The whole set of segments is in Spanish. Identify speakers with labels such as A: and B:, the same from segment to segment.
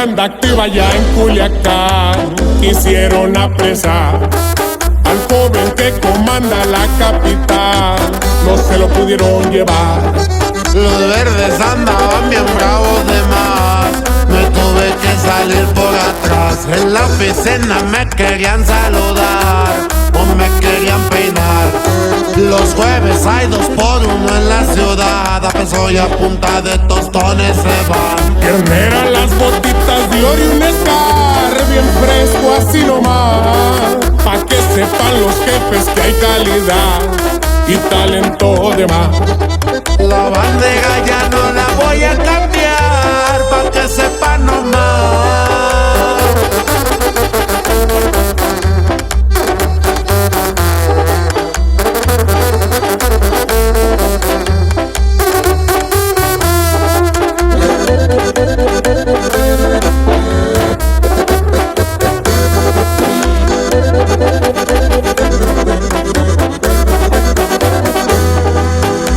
A: anda activa ya en Culiacán. Quisieron apresar al joven que comanda la capital, no se lo pudieron llevar.
B: Los verdes andaban bien bravos de más, me tuve que salir por atrás. En la oficina me querían saludar o me querían peinar. Los jueves hay 2 por 1 en la ciudad, a peso y a punta de tostones se van.
A: Ternera, las botitas de oro y un Scar bien fresco así nomás, pa' que sepan los jefes que hay calidad y talento de más.
B: La bandera ya no la voy a cambiar, pa' que sepan nomás.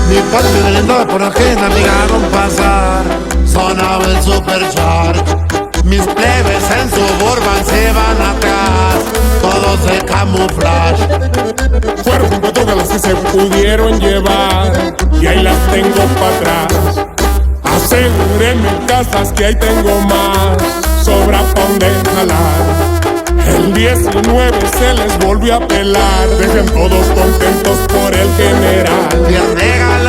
B: Mi patio brindó por ajena, miraron pasar, sonaba el supercharge. Mis plebes en Suburban se van atrás, todos de camuflaje.
A: Fueron 4 de las que se pudieron llevar y ahí las tengo para atrás. Asegúrenme casas que ahí tengo más, sobra pa' donde jalar. El 19 se les volvió a pelar, dejen todos contentos por el general.
B: Ternera,